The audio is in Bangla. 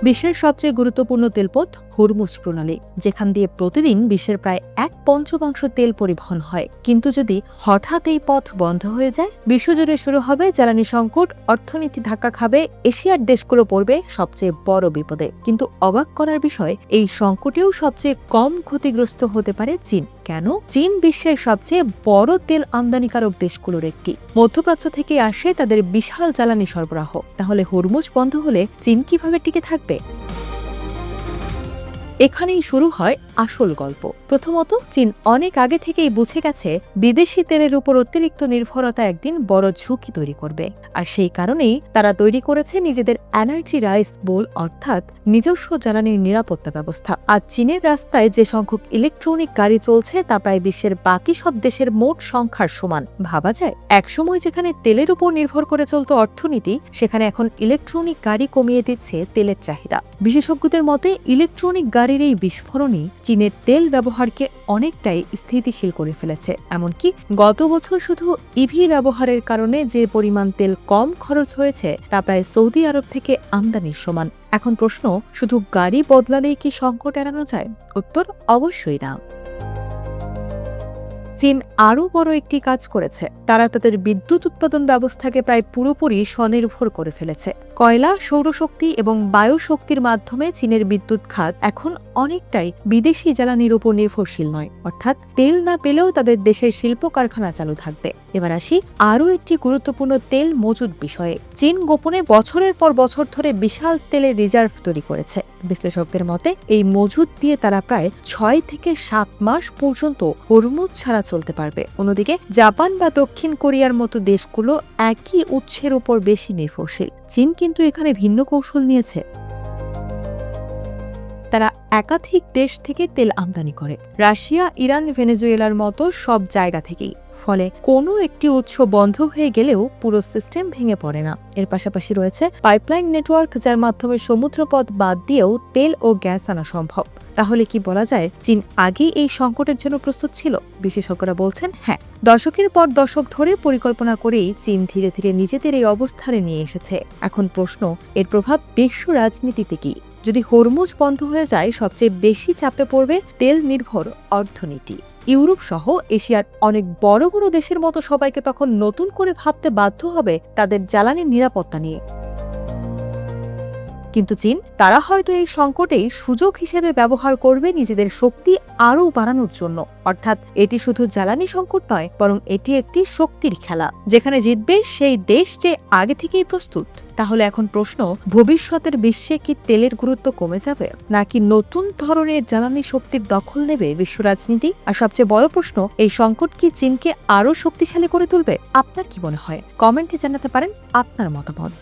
বিশ্বের সবচেয়ে গুরুত্বপূর্ণ তেলপথ হরমুজ প্রণালী, যেখান দিয়ে প্রতিদিন বিশ্বের প্রায় 1/5 তেল পরিবহন হয়। কিন্তু যদি হঠাৎ এই পথ বন্ধ হয়ে যায়, বিশ্বজুড়ে শুরু হবে জ্বালানি সংকট, অর্থনীতি ধাক্কা খাবে, এশিয়ার দেশগুলো পড়বে সবচেয়ে বড় বিপদে। কিন্তু অবাক করার বিষয়, এই সংকটেও সবচেয়ে কম ক্ষতিগ্রস্ত হতে পারে চীন। কেন? চীন বিশ্বের সবচেয়ে বড় তেল আমদানিকারক দেশগুলোর একটি। মধ্যপ্রাচ্য থেকে আসে তাদের বিশাল জ্বালানি সরবরাহ। তাহলে হরমুজ বন্ধ হলে চীন কিভাবে টিকে থাকবে? এখানেই শুরু হয় আসল গল্প। প্রথমত, চীন অনেক আগে থেকেই বুঝে গেছে বিদেশি তেলের উপর অতিরিক্ত নির্ভরতা একদিন বড় ঝুঁকি তৈরি করবে। আর সেই কারণেই তারা তৈরি করেছে নিজেদের এনার্জি রাইস বোল, অর্থাৎ নিজস্ব জ্বালানির নিরাপত্তা ব্যবস্থা। আর চীনের রাস্তায় যে সংখ্যক ইলেকট্রনিক গাড়ি চলছে তা প্রায় বিশ্বের বাকি সব দেশের মোট সংখ্যার সমান। ভাবা যায়, একসময় যেখানে তেলের উপর নির্ভর করে চলত অর্থনীতি, সেখানে এখন ইলেকট্রনিক গাড়ি কমিয়ে দিচ্ছে তেলের চাহিদা। বিশেষজ্ঞদের মতে ইলেকট্রনিক গাড়ির এই বিস্ফোরণই চীনের তেল ব্যবহারকে অনেকটাই স্থিতিশীল করে ফেলেছে। এমনকি গত বছর শুধু ইভি ব্যবহারের কারণে যে পরিমাণ তেল কম খরচ হয়েছে তা প্রায় সৌদি আরব থেকে আমদানির সমান। এখন প্রশ্ন, শুধু গাড়ি বদলালেই কি সংকট এড়ানো যায়? উত্তর, অবশ্যই না। চীন আরও বড় একটি কাজ করেছে। তারা তাদের বিদ্যুৎ উৎপাদন ব্যবস্থাকে প্রায় পুরোপুরি স্বনির্ভর করে ফেলেছে। কয়লা, সৌরশক্তি এবং বায়ুশক্তির মাধ্যমে চীনের বিদ্যুৎ খাত এখন অনেকটাই বিদেশি জ্বালানির উপর নির্ভরশীল নয়। অর্থাৎ তেল না পেলেও তাদের দেশের শিল্প কারখানা চালু থাকবে। এবার আসি আরও একটি গুরুত্বপূর্ণ তেল মজুদ বিষয়ে। চীন গোপনে বছরের পর বছর ধরে বিশাল তেলের রিজার্ভ তৈরি করেছে। বিশ্লেষকদের মতে এই মজুদ দিয়ে তারা প্রায় 6 থেকে 7 মাস পর্যন্ত হরমুজ ছাড়া চলতে পারবে। অন্যদিকে জাপান বা দক্ষিণ কোরিয়ার মতো দেশগুলো একই উৎসের উপর বেশি নির্ভরশীল। চীন কিন্তু এখানে ভিন্ন কৌশল নিয়েছে। তারা একাধিক দেশ থেকে তেল আমদানি করে, রাশিয়া, ইরান, ভেনেজুয়েলার মতো সব জায়গা থেকেই। ফলে কোনো একটি উৎস বন্ধ হয়ে গেলেও পুরো সিস্টেম ভেঙে পড়ে না। এর পাশাপাশি রয়েছে পাইপলাইন নেটওয়ার্ক, যার মাধ্যমে সমুদ্রপথ বাদ দিয়েও তেল ও গ্যাস আনা সম্ভব। তাহলে কি বলা যায় চীন আগেই এই সংকটের জন্য প্রস্তুত ছিল? বিশেষজ্ঞরা বলছেন হ্যাঁ। দশকের পর দশক ধরে পরিকল্পনা করেই চীন ধীরে ধীরে নিজেদের এই অবস্থানে নিয়ে এসেছে। এখন প্রশ্ন, এর প্রভাব বিশ্ব রাজনীতিতে কি? যদি হরমুজ বন্ধ হয়ে যায়, সবচেয়ে বেশি চাপে পড়বে তেল নির্ভর অর্থনীতি। ইউরোপ সহ এশিয়ার অনেক বড় বড় দেশের মতো সবাইকে তখন নতুন করে ভাবতে বাধ্য হবে তাদের জ্বালানির নিরাপত্তা নিয়ে। কিন্তু চীন, তারা হয়তো এই সংকটেই সুযোগ হিসেবে ব্যবহার করবে নিজেদের শক্তি আরও বাড়ানোর জন্য। অর্থাৎ এটি শুধু জ্বালানি সংকট নয়, বরং এটি একটি শক্তির খেলা, যেখানে জিতবে সেই দেশ যে আগে থেকেই প্রস্তুত। তাহলে এখন প্রশ্ন, ভবিষ্যতের বিশ্বে কি তেলের গুরুত্ব কমে যাবে, নাকি নতুন ধরনের জ্বালানি শক্তির দখল নেবে বিশ্ব রাজনীতি? আর সবচেয়ে বড় প্রশ্ন, এই সংকট কি চীনকে আরও শক্তিশালী করে তুলবে? আপনার কি মনে হয়? কমেন্টে জানাতে পারেন আপনার মতামত।